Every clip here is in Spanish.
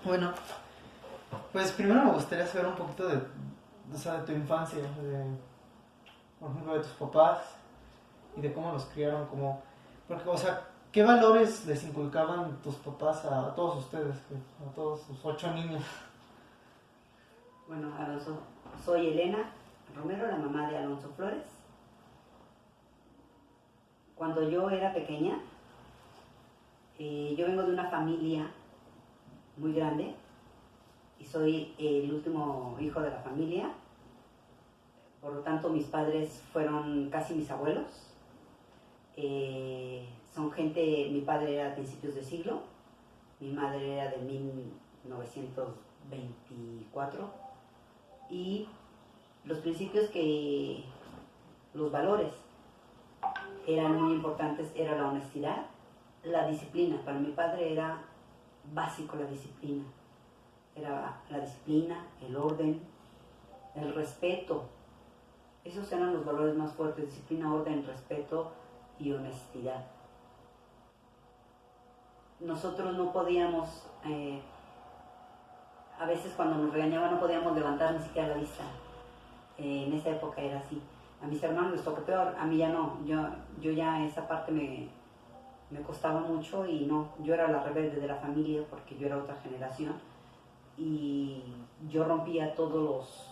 Bueno, pues primero me gustaría saber un poquito de, o sea, de tu infancia, por ejemplo, de tus papás y de cómo los criaron, como, porque, o sea, ¿qué valores les inculcaban tus papás a todos ustedes, a todos sus 8 niños? Bueno, Alonso, soy Elena Romero, la mamá de Alonso Flores. Cuando yo era pequeña, yo vengo de una familia muy grande y soy el último hijo de la familia. Por lo tanto, mis padres fueron casi mis abuelos. Son gente, mi padre era a principios de siglo, mi madre era de 1924 y los principios que, los valores eran muy importantes, era la honestidad, la disciplina. Para mi padre era básico la disciplina, era la disciplina, el orden, el respeto. Esos eran los valores más fuertes: disciplina, orden, respeto y honestidad. Nosotros no podíamos, a veces cuando nos regañaban no podíamos levantar ni siquiera la vista. En esa época era así. A mis hermanos les tocó peor, a mí ya no. Yo ya esa parte me costaba mucho y no, yo era la rebelde de la familia porque yo era otra generación y yo rompí todos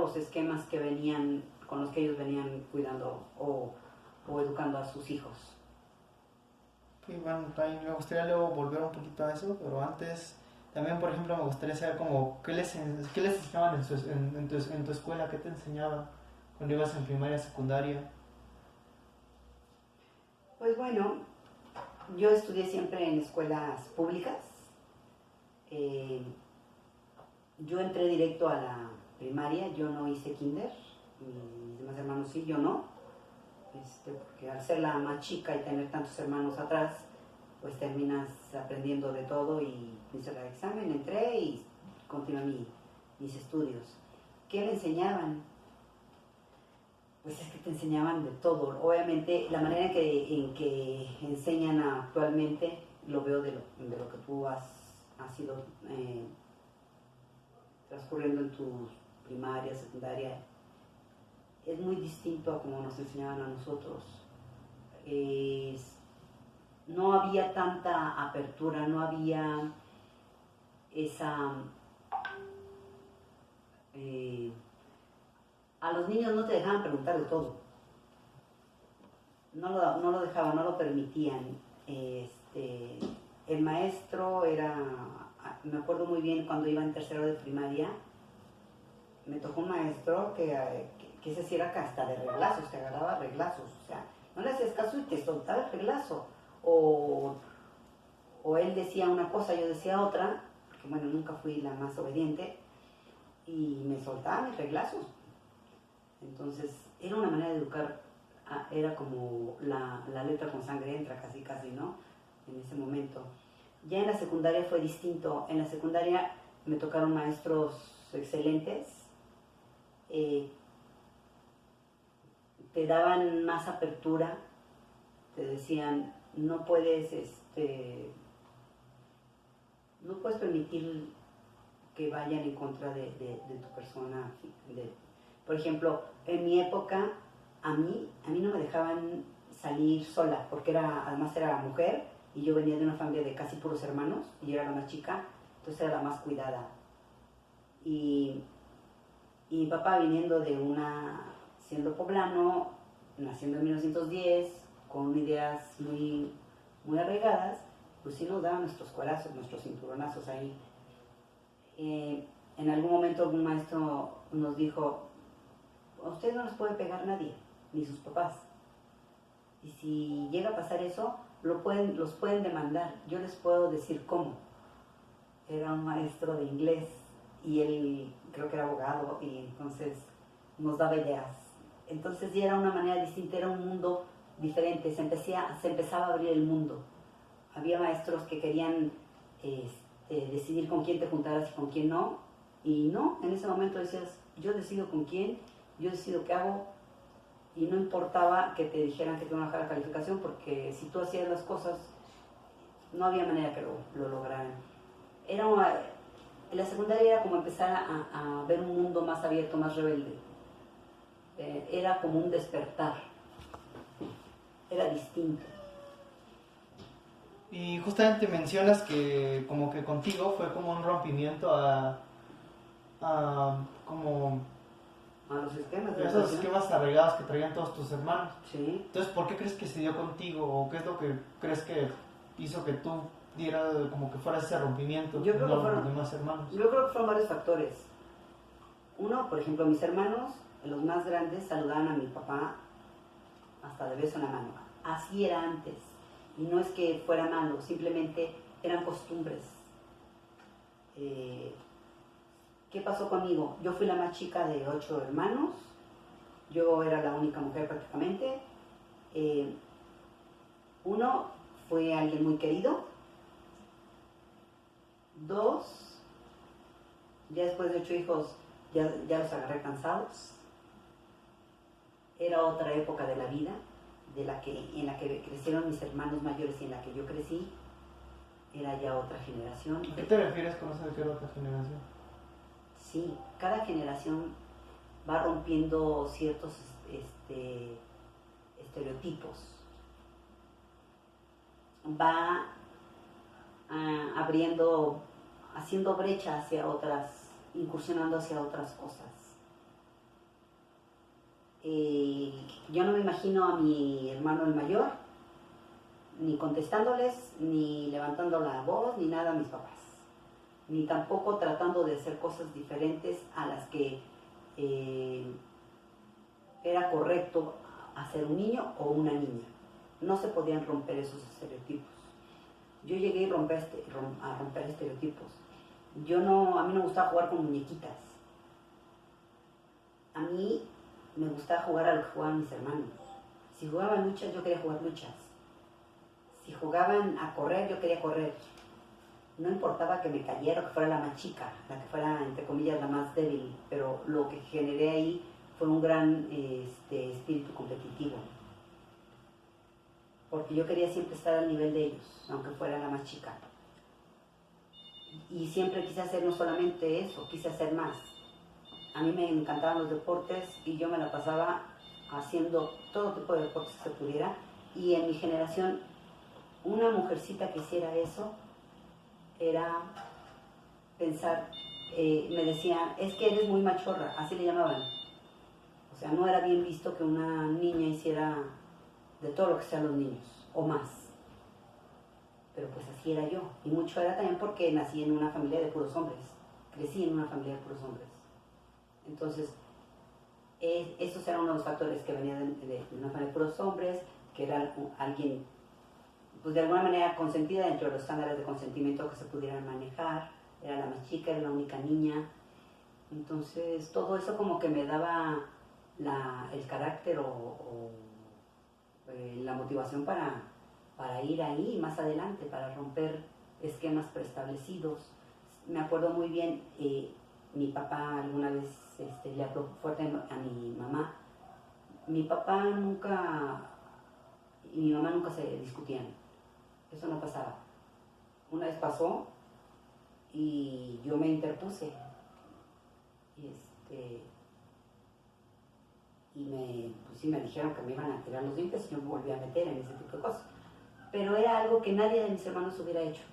los esquemas que venían, con los que ellos venían cuidando o educando a sus hijos. Y bueno, también me gustaría luego volver un poquito a eso, pero antes también, por ejemplo, me gustaría saber como qué les enseñaban en tu escuela, qué te enseñaban cuando ibas en primaria, secundaria. Pues bueno, yo estudié siempre en escuelas públicas. Eh, yo entré directo a la primaria, yo no hice kinder, mis demás hermanos sí, yo no. Porque al ser la más chica y tener tantos hermanos atrás, pues terminas aprendiendo de todo y hice el examen, entré y continué mis estudios. ¿Qué me enseñaban? Pues es que te enseñaban de todo. Obviamente la manera en que enseñan actualmente lo veo de lo que tú has ido transcurriendo en tu primaria, secundaria. Es muy distinto a como nos enseñaban a nosotros. No había tanta apertura, no había esa... a los niños no te dejaban preguntar de todo. No lo dejaban, no lo permitían. El maestro era... Me acuerdo muy bien cuando iba en tercero de primaria, me tocó un maestro que ese sí era hasta de reglazos, te agarraba reglazos, o sea, no le hacías caso y te soltaba el reglazo. O, o él decía una cosa, yo decía otra, porque bueno, nunca fui la más obediente, y me soltaba mis reglazos. Entonces, era una manera de educar, era como la letra con sangre entra casi casi, ¿no? En ese momento. Ya en la secundaria fue distinto. En la secundaria me tocaron maestros excelentes, eh, te daban más apertura, te decían, no puedes permitir que vayan en contra de tu persona. Por ejemplo, en mi época, a mí no me dejaban salir sola, porque además era mujer, y yo venía de una familia de casi puros hermanos, y yo era la más chica, entonces era la más cuidada. Y mi papá viniendo siendo poblano, naciendo en 1910, con ideas muy, muy arraigadas, pues sí nos daban nuestros cuerazos, nuestros cinturonazos ahí. En algún momento algún maestro nos dijo, a ustedes no les puede pegar nadie, ni sus papás. Y si llega a pasar eso, los pueden demandar. Yo les puedo decir cómo. Era un maestro de inglés y él creo que era abogado y entonces nos daba ideas. Entonces ya era una manera distinta, era un mundo diferente, se empezaba a abrir el mundo. Había maestros que querían decidir con quién te juntaras y con quién no, y no, en ese momento decías, yo decido con quién, yo decido qué hago, y no importaba que te dijeran que te iban a bajar la calificación, porque si tú hacías las cosas, no había manera que lo lograran. En la secundaria era como empezar a ver un mundo más abierto, más rebelde. Era como un despertar. Era distinto. Y justamente mencionas que como que contigo fue como un rompimiento a como A los esquemas de esos educación. esquemas arraigados que traían todos tus hermanos. Sí. Entonces, ¿por qué crees que se dio contigo? ¿O qué es lo que crees que hizo que tú diera como que fuera ese rompimiento Yo creo que con fueron- los demás hermanos? Yo creo que fueron varios factores. Uno, por ejemplo, mis hermanos, los más grandes, saludaban a mi papá hasta de beso en la mano. Así era antes. Y no es que fuera malo, simplemente eran costumbres. ¿Qué pasó conmigo? Yo fui la más chica de 8 hermanos. Yo era la única mujer prácticamente. Uno, fue alguien muy querido. 2, ya después de 8 hijos, ya los agarré cansados. Era otra época de la vida, en la que crecieron mis hermanos mayores y en la que yo crecí. Era ya otra generación. ¿A qué te refieres con eso de que era otra generación? Sí, cada generación va rompiendo ciertos estereotipos. Va haciendo brecha hacia otras, incursionando hacia otras cosas. Yo no me imagino a mi hermano el mayor ni contestándoles, ni levantando la voz, ni nada a mis papás, ni tampoco tratando de hacer cosas diferentes a las que era correcto hacer un niño o una niña. No se podían romper esos estereotipos. Yo llegué a romper estereotipos. A mí no me gustaba jugar con muñequitas. A mí me gustaba jugar a lo que jugaban mis hermanos. Si jugaban luchas, yo quería jugar luchas. Si jugaban a correr, yo quería correr. No importaba que me cayera o que fuera la más chica, la que fuera, entre comillas, la más débil, pero lo que generé ahí fue un gran espíritu competitivo. Porque yo quería siempre estar al nivel de ellos, aunque fuera la más chica. Y siempre quise hacer no solamente eso, quise hacer más. A mí me encantaban los deportes y yo me la pasaba haciendo todo tipo de deportes que se pudiera. Y en mi generación, una mujercita que hiciera eso era pensar, me decían, es que eres muy machorra, así le llamaban. O sea, no era bien visto que una niña hiciera de todo lo que sean los niños, o más. Pero pues así era yo. Y mucho era también porque nací en una familia de puros hombres. Crecí en una familia de puros hombres. Entonces, esos eran uno de los factores que venían de una familia de puros hombres, que era alguien, pues de alguna manera consentida dentro de los estándares de consentimiento que se pudieran manejar. Era la más chica, era la única niña. Entonces, todo eso como que me daba el carácter o la motivación para ir ahí más adelante, para romper esquemas preestablecidos. Me acuerdo muy bien, mi papá alguna vez le habló fuerte a mi mamá. Mi papá nunca y mi mamá nunca se discutían. Eso no pasaba. Una vez pasó y yo me interpuse. Pues sí me dijeron que me iban a tirar los dientes y yo me volví a meter en ese tipo de cosas. Pero era algo que nadie de mis hermanos hubiera hecho.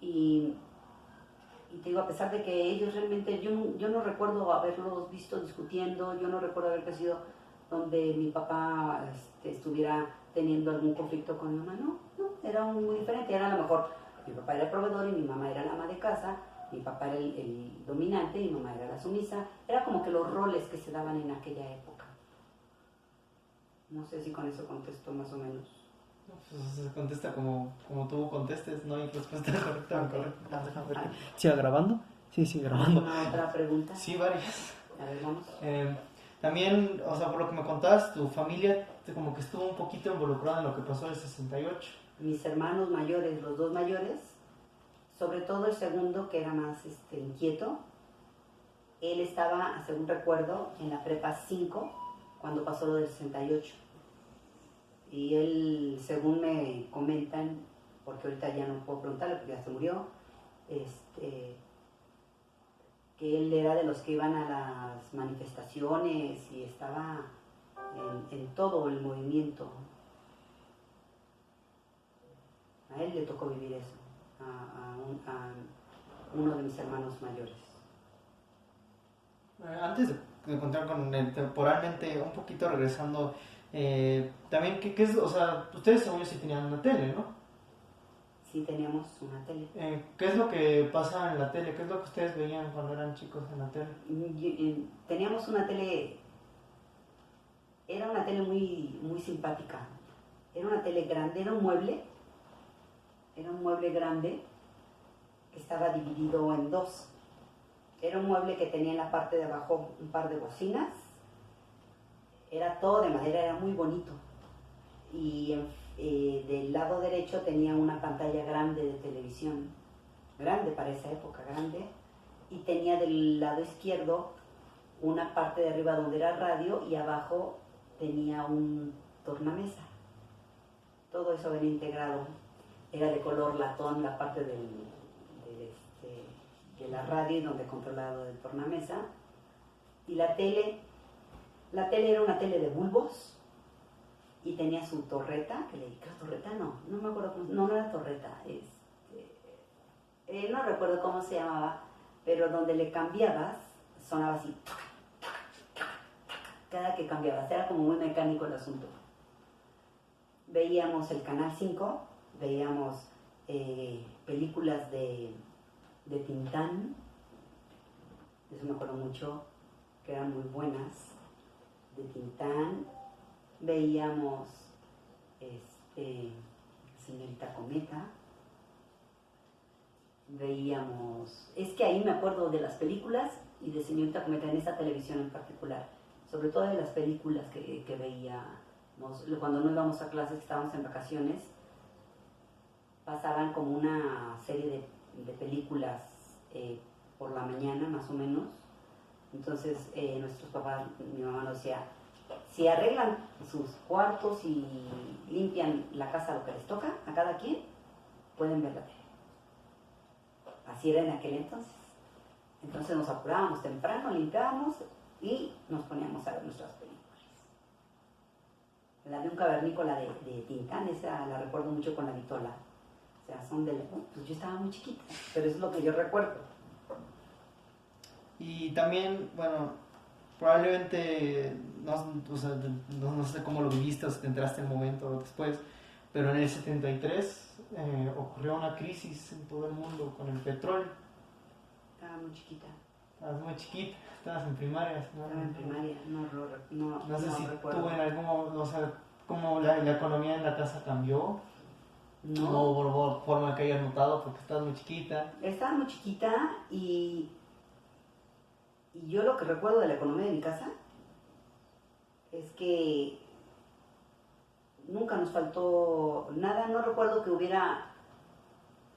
Y te digo, a pesar de que ellos realmente, yo no recuerdo haberlos visto discutiendo, yo no recuerdo haber crecido donde mi papá estuviera teniendo algún conflicto con mi mamá, no, era muy diferente. Era a lo mejor, mi papá era el proveedor y mi mamá era la ama de casa, mi papá era el dominante y mi mamá era la sumisa. Era como que los roles que se daban en aquella época. No sé si con eso contesto más o menos. Pues se contesta como tú contestes, no hay respuesta correcta. Ok. Correcta. Déjame ver. ¿Siga grabando? Sí, sigue grabando. ¿Alguna otra pregunta? Sí, varias. A ver, vamos. También, o sea, por lo que me contabas, tu familia como que estuvo un poquito involucrada en lo que pasó en el 68. Mis hermanos mayores, los dos mayores, sobre todo el segundo, que era más inquieto, él estaba, según recuerdo, en la prepa 5 cuando pasó lo del 68. Y él, según me comentan, porque ahorita ya no puedo preguntarle porque ya se murió, este, que él era de los que iban a las manifestaciones y estaba en todo el movimiento. A él le tocó vivir eso, a uno de mis hermanos mayores. Antes de contar con él temporalmente, un poquito regresando, también, ¿qué es? O sea, ustedes según yo sí tenían una tele, ¿no? Sí, teníamos una tele. ¿Qué es lo que pasa en la tele? ¿Qué es lo que ustedes veían cuando eran chicos en la tele? Teníamos una tele, era una tele muy, muy simpática. Era una tele grande, era un mueble grande que estaba dividido en dos. Era un mueble que tenía en la parte de abajo un par de bocinas. Era todo de madera, era muy bonito. Y del lado derecho tenía una pantalla grande de televisión. Grande para esa época, grande. Y tenía del lado izquierdo una parte de arriba donde era radio y abajo tenía un tornamesa. Todo eso venía integrado. Era de color latón la parte de la radio donde controlaba el tornamesa. Y la tele era una tele de bulbos y tenía su torreta, ¿qué torreta? No me acuerdo, no era torreta, no recuerdo cómo se llamaba, pero donde le cambiabas sonaba así, cada que cambiabas, era como muy mecánico el asunto. Veíamos el Canal 5, veíamos películas de Tintán, eso me acuerdo mucho, que eran muy buenas, de Tintán. Veíamos Señorita Cometa, veíamos, es que ahí me acuerdo de las películas y de Señorita Cometa en esa televisión en particular, sobre todo de las películas que veíamos cuando no íbamos a clases, estábamos en vacaciones, pasaban como una serie de películas por la mañana más o menos. Entonces nuestros papás, mi mamá nos decía, si arreglan sus cuartos y limpian la casa lo que les toca a cada quien, pueden ver la tele. Así era en aquel entonces. Entonces nos apurábamos temprano, limpiábamos y nos poníamos a ver nuestras películas. La de un cavernícola de Tintán, esa la recuerdo mucho con la vitola. O sea, son pues yo estaba muy chiquita, pero eso es lo que yo recuerdo. Y también, bueno, probablemente, o sea, no sé cómo lo viviste o si te enteraste en el momento después, pero en el 73 ocurrió una crisis en todo el mundo con el petróleo. Estaba muy chiquita. Estabas muy chiquita, estabas en primaria. Estaba en primaria, No sé si recuerdo. tú en algún momento, o sea, cómo la economía en la casa cambió. No hubo forma que hayas notado porque estabas muy chiquita. Estaba muy chiquita y yo lo que recuerdo de la economía de mi casa es que nunca nos faltó nada. No recuerdo que hubiera,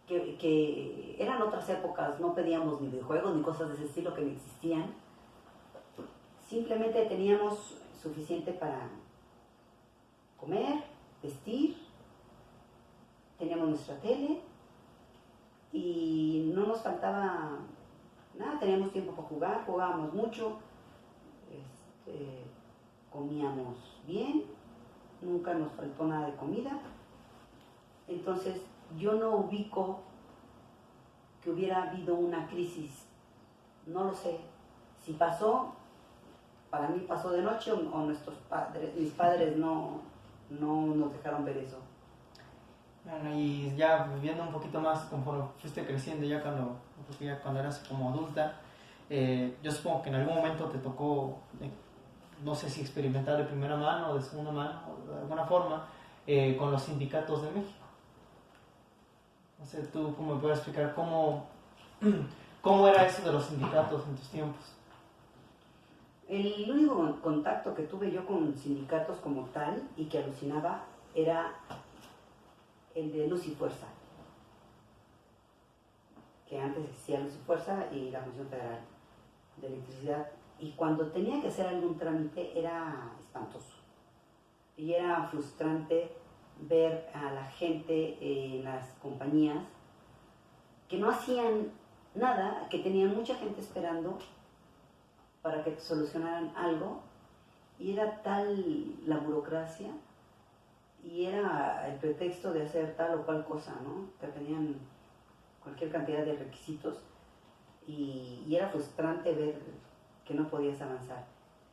que eran otras épocas, no pedíamos ni videojuegos ni cosas de ese estilo que no existían. Simplemente teníamos suficiente para comer, vestir, teníamos nuestra tele y no nos faltaba nada, teníamos tiempo para jugar, jugábamos mucho, comíamos bien, nunca nos faltó nada de comida. Entonces yo no ubico que hubiera habido una crisis, no lo sé. Si pasó, para mí pasó de noche o mis padres no nos dejaron ver eso. Bueno, y ya viviendo un poquito más conforme fuiste creciendo, ya cuando eras como adulta, yo supongo que en algún momento te tocó, no sé si experimentar de primera mano o de segunda mano, o de alguna forma, con los sindicatos de México. No sé, tú cómo me puedes explicar cómo era eso de los sindicatos en tus tiempos. El único contacto que tuve yo con sindicatos como tal y que alucinaba era el de Luz y Fuerza, que antes existía Luz y Fuerza y la Comisión Federal de Electricidad, y cuando tenía que hacer algún trámite era espantoso y era frustrante ver a la gente en las compañías que no hacían nada, que tenían mucha gente esperando para que solucionaran algo, y era tal la burocracia, y era el pretexto de hacer tal o cual cosa, ¿no? Que tenían cualquier cantidad de requisitos, y era frustrante ver que no podías avanzar.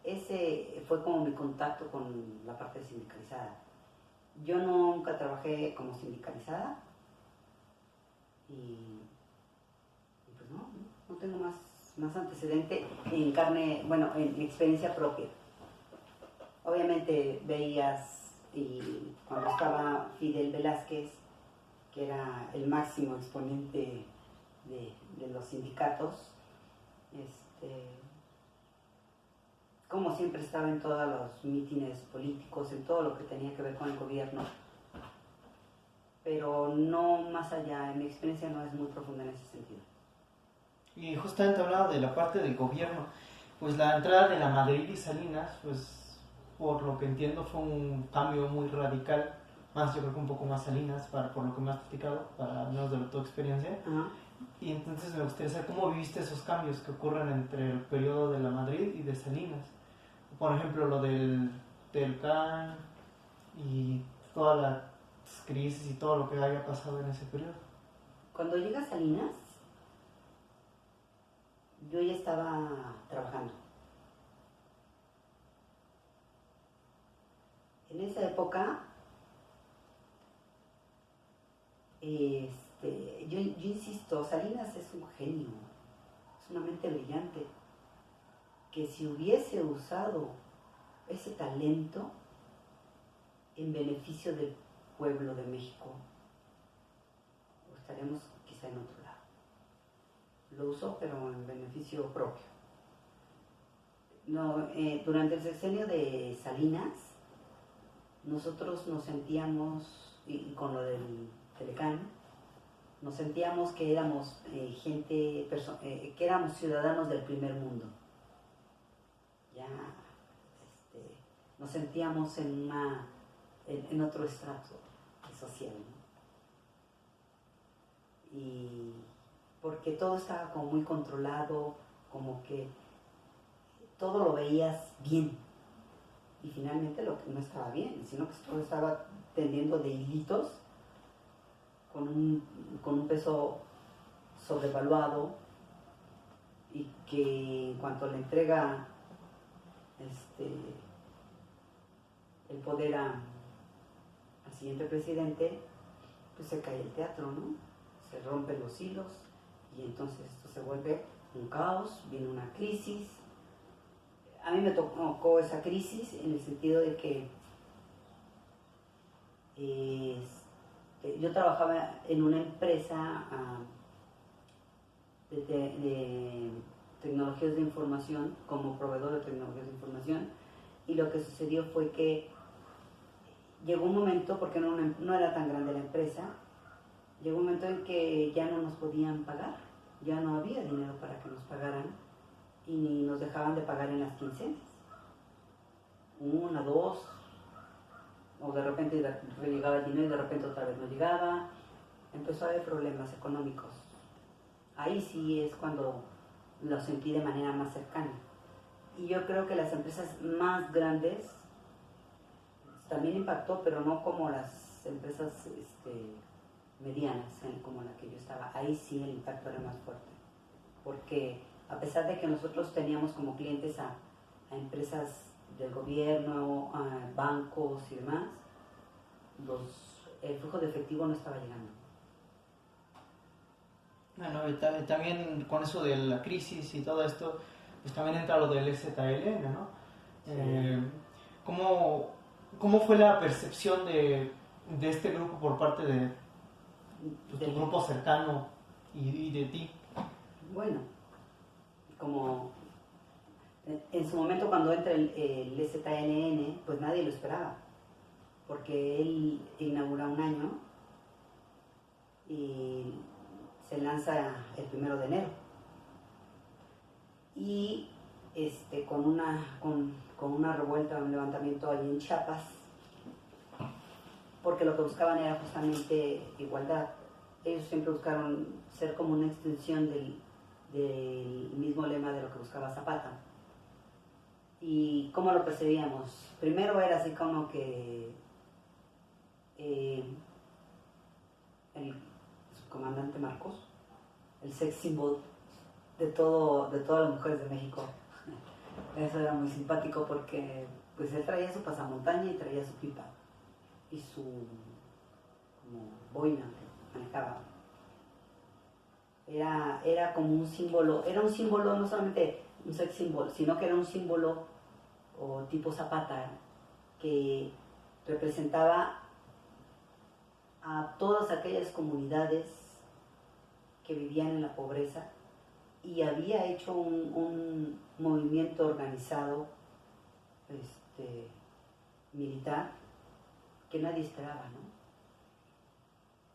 Ese fue como mi contacto con la parte sindicalizada. Yo nunca trabajé como sindicalizada, y pues no tengo más antecedente en carne, bueno, en experiencia propia. Obviamente veías, y cuando estaba Fidel Velázquez, que era el máximo exponente de los sindicatos, como siempre estaba en todos los mítines políticos, en todo lo que tenía que ver con el gobierno, pero no más allá, en mi experiencia no es muy profunda en ese sentido. Y justamente hablando de la parte del gobierno, pues la entrada de la Madrid y Salinas, pues por lo que entiendo fue un cambio muy radical, más yo creo que un poco más Salinas, por lo que me has platicado, para menos de tu experiencia. Uh-huh. Y entonces me gustaría saber cómo viviste esos cambios que ocurren entre el periodo de la Madrid y de Salinas. Por ejemplo, lo del CAN y todas las crisis y todo lo que haya pasado en ese periodo. Cuando llega Salinas, yo ya estaba trabajando. En esa época, yo insisto, Salinas es un genio, es una mente brillante, que si hubiese usado ese talento en beneficio del pueblo de México, estaríamos quizá en otro lado. Lo usó, pero en beneficio propio. No, durante el sexenio de Salinas, nosotros nos sentíamos, y con lo del Telecán, nos sentíamos que éramos que éramos ciudadanos del primer mundo. Ya nos sentíamos en otro estrato social, ¿no? Y porque todo estaba como muy controlado, como que todo lo veías bien, y finalmente lo que no estaba bien, sino que todo estaba tendiendo de hilitos, con un peso sobrevaluado, y que en cuanto le entrega el poder al siguiente presidente, pues se cae el teatro, ¿no? Se rompen los hilos, y entonces esto se vuelve un caos, viene una crisis. A mí me tocó esa crisis en el sentido de que yo trabajaba en una empresa de tecnologías de información, como proveedor de tecnologías de información, y lo que sucedió fue que llegó un momento, porque no era tan grande la empresa, llegó un momento en que ya no nos podían pagar, ya no había dinero para que nos pagaran, y ni nos dejaban de pagar en las quincenas. Una, dos, o de repente llegaba el dinero y de repente otra vez no llegaba. Empezó a haber problemas económicos. Ahí sí es cuando lo sentí de manera más cercana. Y yo creo que las empresas más grandes también impactó, pero no como las empresas medianas, como la que yo estaba. Ahí sí el impacto era más fuerte, porque a pesar de que nosotros teníamos como clientes a empresas del gobierno, a bancos y demás, el flujo de efectivo no estaba llegando. Bueno, y también con eso de la crisis y todo esto, pues también entra lo del EZLN, ¿no? Sí. ¿Cómo fue la percepción de este grupo por parte de tu grupo cercano y de ti? Bueno, como en su momento cuando entra el EZLN, pues nadie lo esperaba, porque él inaugura un año y se lanza el 1 de enero. Y con una revuelta, un levantamiento allí en Chiapas, porque lo que buscaban era justamente igualdad. ellos siempre buscaron ser como una extensión del mismo lema de lo que buscaba Zapata. ¿Y cómo lo percibíamos? Primero era así como que el subcomandante Marcos, el sex symbol de todas las mujeres de México. Eso era muy simpático porque pues él traía su pasamontaña y traía su pipa y su como boina que manejaba. Era como un símbolo, era un símbolo no solamente un sex symbol, sino que era un símbolo o tipo Zapata que representaba a todas aquellas comunidades que vivían en la pobreza y había hecho un movimiento organizado militar que nadie esperaba, ¿no?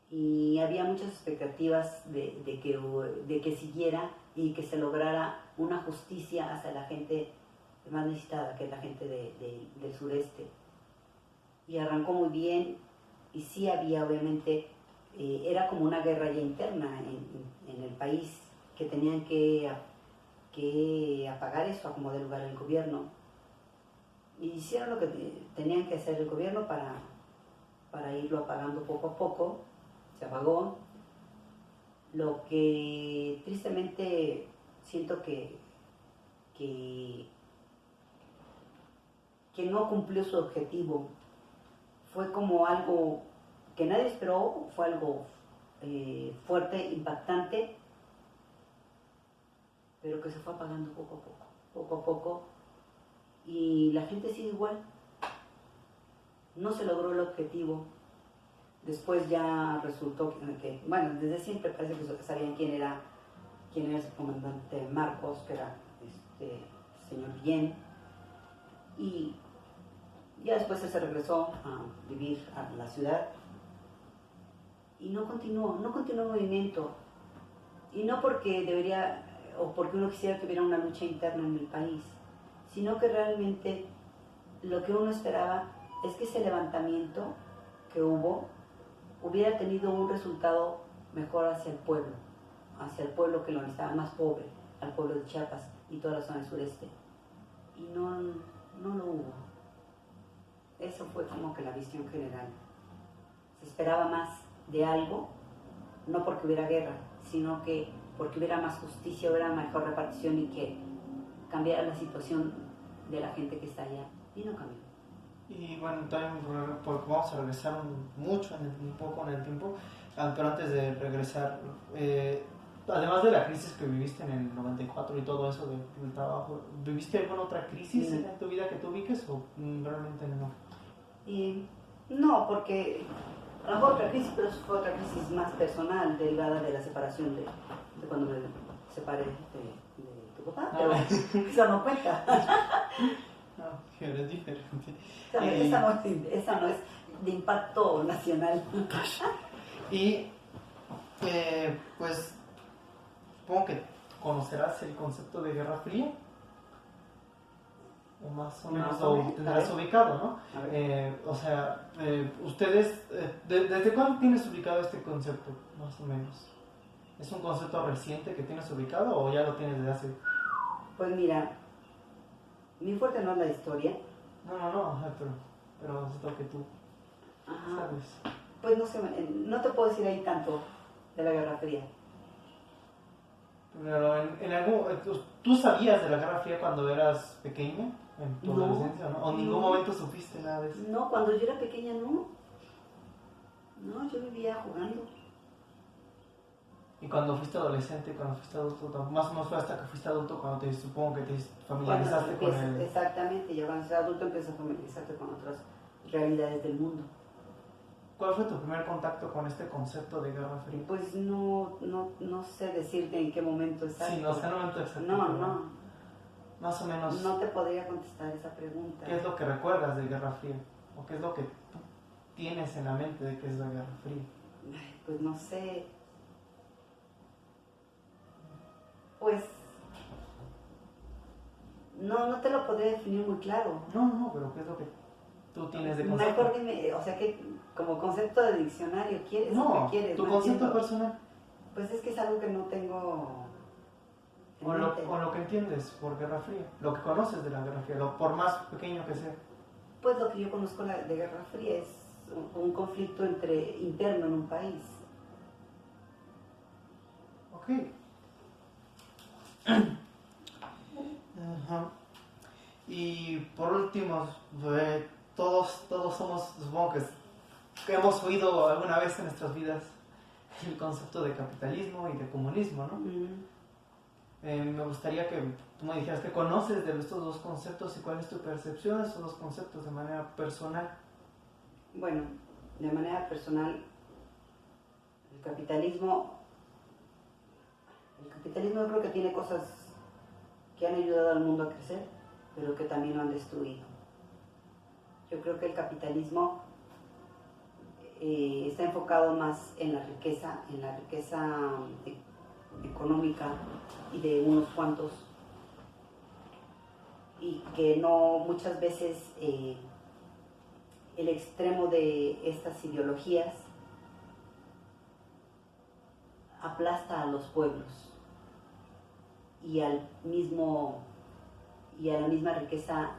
Y había muchas expectativas de que siguiera y que se lograra una justicia hacia la gente más necesitada, que es la gente del sureste. Y arrancó muy bien, y sí había obviamente, era como una guerra ya interna en el país, que tenían que apagar eso, a como de lugar el gobierno. Y hicieron lo que tenían que hacer el gobierno para irlo apagando poco a poco. Se apagó. Lo que tristemente siento que no cumplió su objetivo. Fue como algo que nadie esperó, fue algo fuerte, impactante, pero que se fue apagando poco a poco, y la gente sigue igual. No se logró el objetivo. Después ya resultó que bueno, desde siempre parece que sabían quién era el comandante Marcos, que era señor Guillén, y ya después él se regresó a vivir a la ciudad y no continuó el movimiento, y no porque debería o porque uno quisiera que hubiera una lucha interna en el país, sino que realmente lo que uno esperaba es que ese levantamiento que hubiera tenido un resultado mejor hacia el pueblo que lo necesitaba más pobre, al pueblo de Chiapas y toda la zona del sureste, y no lo hubo. Eso fue como que la visión general. Se esperaba más de algo, no porque hubiera guerra, sino que porque hubiera más justicia, hubiera mejor repartición y que cambiara la situación de la gente que está allá, y no cambió. Y bueno, también porque vamos a regresar un poco en el tiempo, pero antes de regresar, además de la crisis que viviste en el 94 y todo eso del trabajo, ¿viviste alguna otra crisis en tu vida que tú ubiques o realmente no? Y no, porque a lo mejor otra crisis, pero fue otra crisis más personal, derivada de la separación de cuando me separé de tu papá, pero eso no cuenta. No, pero es diferente. Esa no es de impacto nacional. Y pues supongo que conocerás el concepto de Guerra Fría, o más o menos lo tendrás ubicado, ¿no? O sea, ustedes, ¿desde cuándo tienes ubicado este concepto, más o menos? ¿Es un concepto reciente que tienes ubicado o ya lo tienes desde hace...? Pues mira, mi fuerte no es la historia. No, pero es lo que tú sabes. Pues no sé, no te puedo decir ahí tanto de la Guerra Fría. Pero en algún... ¿Tú sabías de la Guerra Fría cuando eras pequeña? ¿En tu adolescencia, no? ¿O en ningún momento supiste nada de eso? No, cuando yo era pequeña no. No, yo vivía jugando. Y cuando fuiste adolescente, cuando fuiste adulto, más o menos fue hasta que fuiste adulto cuando supongo que te familiarizaste con él. Exactamente, ya cuando seas adulto empiezas a familiarizarte con otras realidades del mundo. ¿Cuál fue tu primer contacto con este concepto de Guerra Fría? Pues no sé decirte en qué momento exacto. Sí, no sé el momento exacto. No. Más o menos. No te podría contestar esa pregunta. ¿Qué es lo que recuerdas de Guerra Fría? ¿O qué es lo que tú tienes en la mente de que es la Guerra Fría? Pues no sé. Pues no te lo podría definir muy claro. No, pero ¿qué es lo que tú tienes de concepto? Mejor dime, o sea, como concepto de diccionario, ¿quieres o No, qué quieres? tu No concepto entiendo. personal. Pues es que es algo que no tengo en O mente. lo que entiendes por Guerra Fría, lo que conoces de la Guerra Fría, por más pequeño que sea. Pues lo que yo conozco de Guerra Fría es un conflicto interno en un país. Ok. Ajá. Y por último, todos somos, supongo que hemos oído alguna vez en nuestras vidas el concepto de capitalismo y de comunismo, ¿no? Me gustaría que tú me dijeras qué conoces de estos dos conceptos y cuál es tu percepción de estos dos conceptos de manera personal. Bueno, de manera personal, el capitalismo yo creo que tiene cosas que han ayudado al mundo a crecer, pero que también lo han destruido. Yo creo que el capitalismo está enfocado más en la riqueza económica y de unos cuantos, y que no muchas veces el extremo de estas ideologías aplasta a los pueblos y a la misma riqueza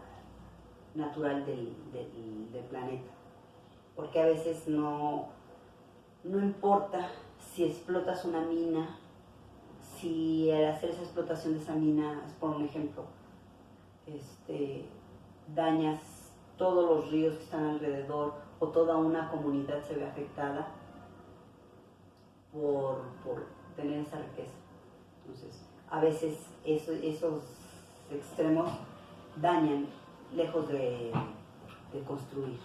natural del planeta, porque a veces no importa si explotas una mina, si al hacer esa explotación de esa mina, es por un ejemplo, dañas todos los ríos que están alrededor o toda una comunidad se ve afectada por tener esa riqueza. Entonces, a veces esos extremos dañan lejos de construir.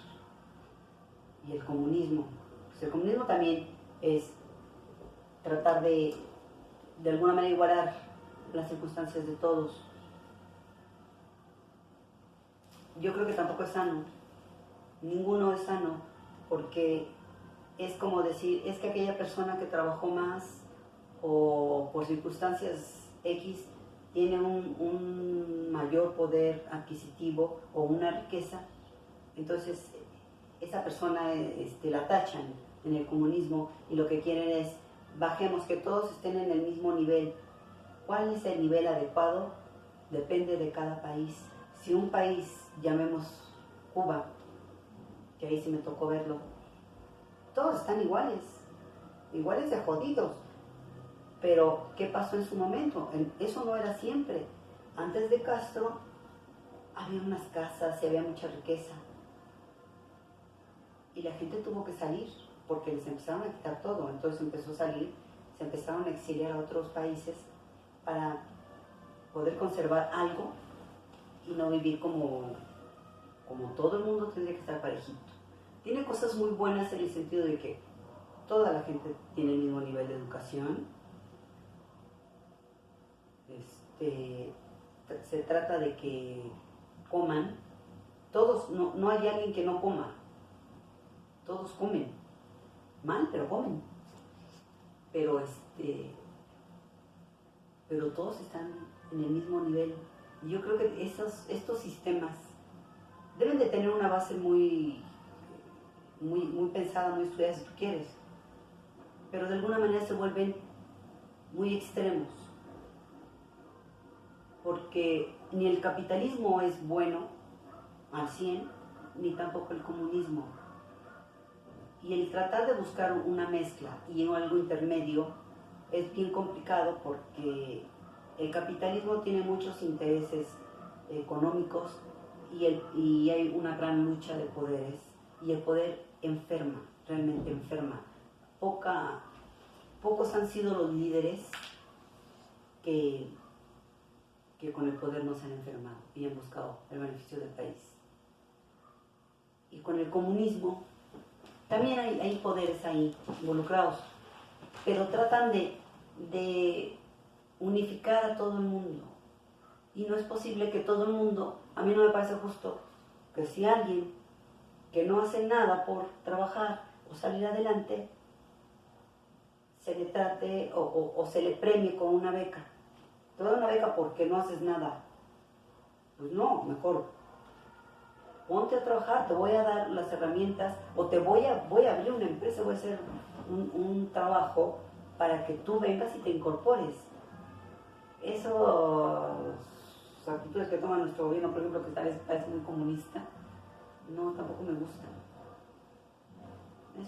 Y el comunismo, pues el comunismo también es tratar de alguna manera igualar las circunstancias de todos. Yo creo que tampoco es sano, ninguno es sano, porque es como decir, es que aquella persona que trabajó más o por circunstancias X tiene un mayor poder adquisitivo o una riqueza, entonces esa persona la tachan en el comunismo y lo que quieren es bajemos, que todos estén en el mismo nivel. ¿Cuál es el nivel adecuado? Depende de cada país. Si un país, llamemos Cuba, que ahí sí me tocó verlo, todos están iguales de jodidos. Pero, ¿qué pasó en su momento? Eso no era siempre. Antes de Castro había unas casas y había mucha riqueza. Y la gente tuvo que salir porque les empezaron a quitar todo. Entonces empezó a salir, se empezaron a exiliar a otros países para poder conservar algo y no vivir como todo el mundo tendría que estar parejito. Tiene cosas muy buenas en el sentido de que toda la gente tiene el mismo nivel de educación. Se trata de que coman. Todos, no hay alguien que no coma. Todos comen. Mal, pero comen. Pero todos están en el mismo nivel. Y yo creo que estos sistemas deben de tener una base muy pensada, muy estudiada si tú quieres. Pero de alguna manera se vuelven muy extremos. Porque ni el capitalismo es bueno al 100, ni tampoco el comunismo. Y el tratar de buscar una mezcla y algo intermedio es bien complicado porque el capitalismo tiene muchos intereses económicos y hay una gran lucha de poderes y el poder enferma, realmente enferma. Pocos han sido los líderes que con el poder no se han enfermado y han buscado el beneficio del país. Y con el comunismo también hay poderes ahí involucrados, pero tratan de unificar a todo el mundo. Y no es posible que todo el mundo, a mí no me parece justo que si alguien que no hace nada por trabajar o salir adelante, se le trate o se le premie con una beca. Te doy una beca porque no haces nada. Pues no, mejor ponte a trabajar, te voy a dar las herramientas, o voy a abrir una empresa, voy a hacer un trabajo para que tú vengas y te incorpores. Esas actitudes que toma nuestro gobierno, por ejemplo, que tal vez parece muy comunista, no, tampoco me gustan.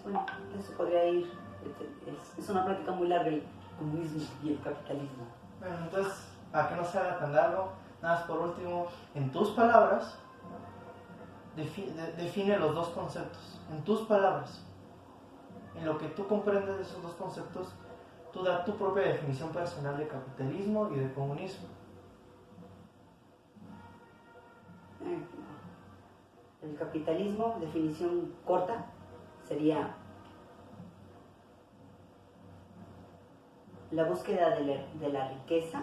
Bueno, eso podría ir, es una práctica muy larga el comunismo y el capitalismo. Bueno, entonces, para que no se haga tan largo, nada más por último, en tus palabras, define los dos conceptos. En tus palabras, en lo que tú comprendes de esos dos conceptos, tú das tu propia definición personal de capitalismo y de comunismo. El capitalismo, definición corta, sería la búsqueda de la riqueza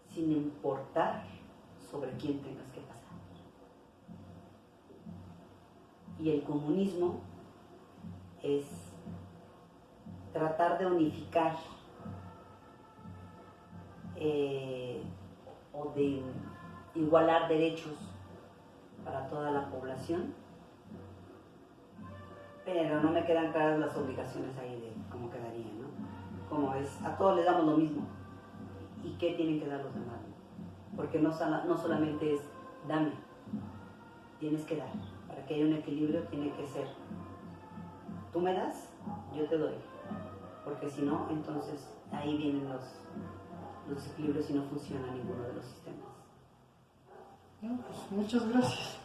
sin importar sobre quién tengas que pasar. Y el comunismo es tratar de unificar o de igualar derechos para toda la población, pero no me quedan claras las obligaciones ahí de cómo quedaría, ¿no? Como es, a todos les damos lo mismo, ¿y qué tienen que dar los demás? Porque no solamente es dame, tienes que dar. Para que haya un equilibrio tiene que ser, tú me das, yo te doy, porque si no, entonces ahí vienen los desequilibrios y no funciona ninguno de los sistemas. Bueno, pues muchas gracias.